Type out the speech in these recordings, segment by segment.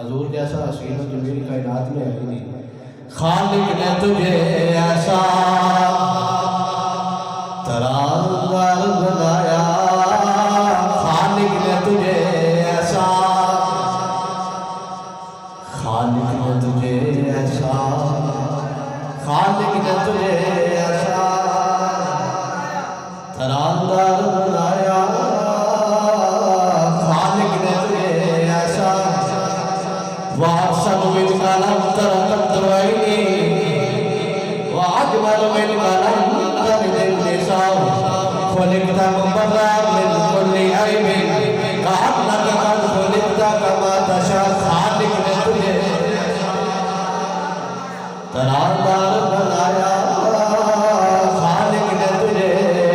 हजूर जैसा हसीन जमील कायनात में है ही नहीं। खालिक ने तुझे ऐसा तरांगार बनाया, खालिक ने तुझे ऐसा, खालिक ने तुझे ऐसा, खालिक ने तुझे ऐसा तरांगार बनाया, खालिक ने तुझे ऐसा वासन मिल कलम तरकतरैनी वाजमल मिल कलम तरनिसा खुलिकता मुबर्रअ मिन कुल्ली ऐबिन कअन्नका कद खुलिकता कमा तशा। खालिक ने तुझे तरांगार बनाया, खालिक ने तुझे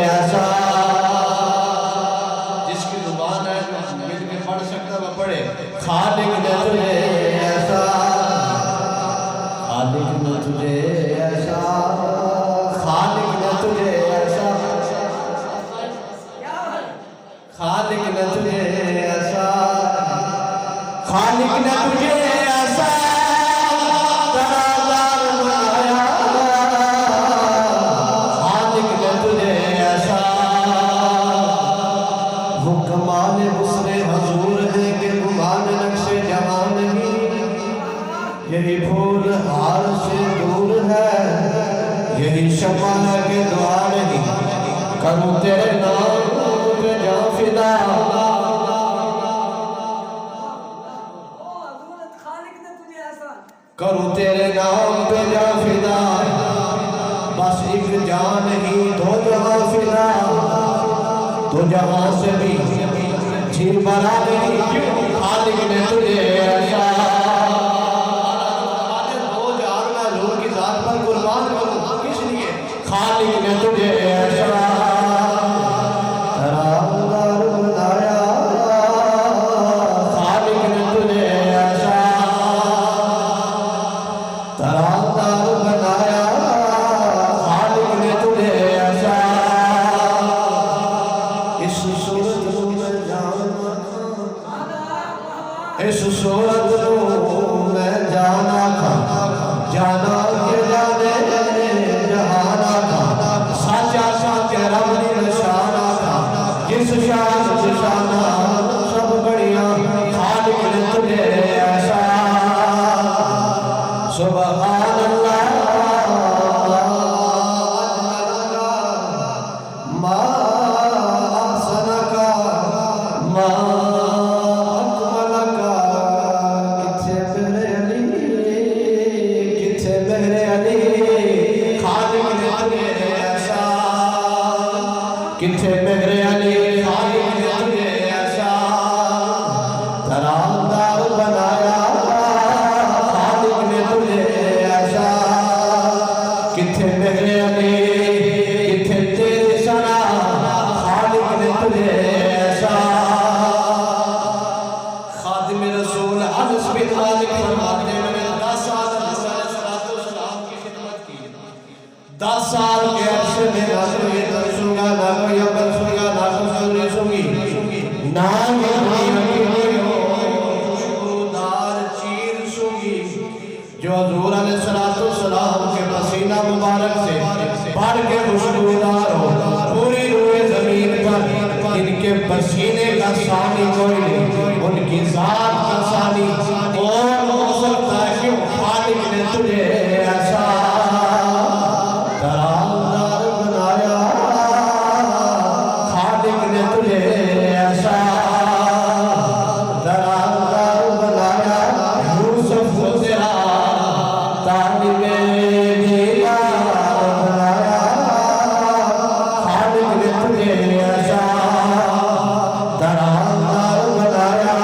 ऐसा। जिसकी जुबान है जो मिल के पढ़ सकता वह पढ़े। खालिक ने तुझे ऐसा, खालिक ने तुझे ऐसा, खालिक ने तुझे ऐसा, खालिक ने तुझे ऐसा, खालिक ने तुझे ऐसा तरांगार बनाया, खालिक ने तुझे ऐसा। वो कमाल हुस्न हजूर है कि गुमान नक्शे जहां नहीं, यही फूल हार से दूर है, यही शमा है कि दुआ नहीं। करूं तेरे नाम पे जा फिदा, करूं तेरे नाम पे जा फिदा, बस एक जान ही दो जहां फिदा, दो जहां से भी जी बना नहीं। खालिक ने तुझे ऐसा, दो जहां में हजूर की जात पर कुर्बान करूं किस लिए। खालिक ने तुझे ऐसा तरांगार बनाया, खालिक ने तुझे ऐसा तरांगार बनाया, खालिक ने तुझे ऐसा। इस सूरत में जाना, इस सूरत में जाना था, जाना के जाने जहाना था, साचा सा के रब दी निशाना था, जिस शान निशाना सब बढ़िया। खालिक ने तुझे ऐसा, सुभान अल्लाह मा अहसनका मा अकमलका। किथे मेरे अली, किथे मेरे अली। खालिक ने तुझे ऐसा, किथे मेरे अली। खालिक ने तुझे ऐसा तरांगार बनाया, खालिक ने तुझे ऐसा। किथे मेरे अली, किथे तेरी सना, खालिक ने तुझे ऐसा। खादिम रसूल अनस बिन मालिक फरमाते हैं मैंने 10 साल सलाम की खिदमत की। 10 साल के अरसे में ना कोई सुनगा, ना कोई अमल सुनगा, ना कोई सुनी सुनी, ना खुशबूदार चीर सुनी जो हजूर अलैहिस्सलाम के पसीना मुबारक से बढ़ के खुशबूदार हो। पूरी रूए जमीन पर इनके पसीने का सानी कोई नहीं, उनकी जात का सानी और हो सकता है। क्यों? खालिक ने तुझे ऐसा तरांगार बनाया, खालिक ने तुझे ऐसा तरांगार बनाया। यूसुफ को तेरा तालिबे दीदार बनाया, खालिक ने तुझे ऐसा तरांगार बनाया।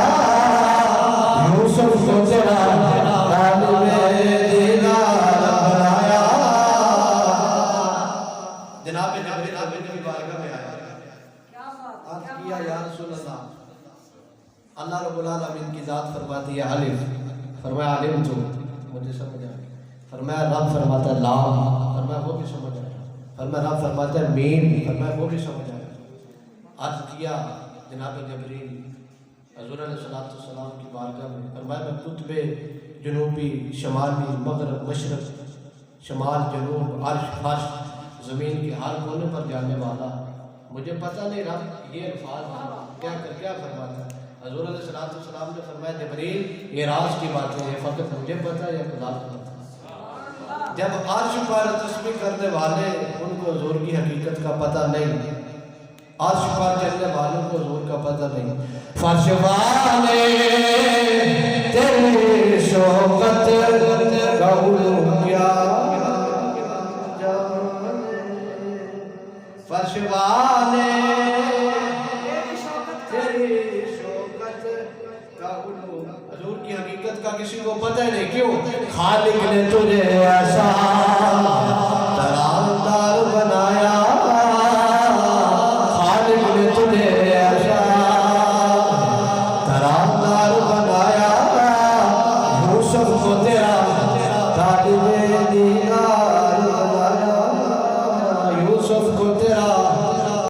यूसुफ को तेरा तालिबे दीदार बनाया। जनाब जबरील की बारगाह में आया, अर्ज़ किया या रसूल अल्लाह, अल्लाह रब्बुल आलमीन की जात फरमाती है अलिफ, फरमाया अलिम तो मुझे समझ आया। फरमाया रब फरमाता है लाम, फरमाया वो भी समझ आया। फरमाया रब फरमाता है मीम, फरमाया वो भी समझ आया। अर्ज़ किया जनाब जबरील हज़ूर अलैहिस्सलाम की बारगाह में, फरमाया मैं कुतबे जनूबी शमाली मगरब मशरक शमाल जनूब अर्श फर्श ज़मीन के हर कोने पर जाने वाला, मुझे पता नहीं रब ये अल्फाज क्या फरमाता है। हज़ूर अलैहिस्सलाम ने फरमाया जिब्रील ये राज की बातें हैं, फ़कत मुझे पता है या खुदा को पता। जब अर्श पर तस्बीह करने वाले उनको हज़ूर की हकीकत का पता नहीं, अर्श पर चलने वालों को हज़ूर का पता नहीं। फर्श वाले तेरी शौकत का उलूम क्या फर्श वाले तेरी शौकत का उलूम, हज़ूर की हकीकत का किसी को पता ही नहीं। क्यों? खालिक ने तुझे ऐसा तरानदार बनाया, खालिक ने तुझे ऐसा तरानदार बनाया, यूसुफ को तेरा तालिबे दीना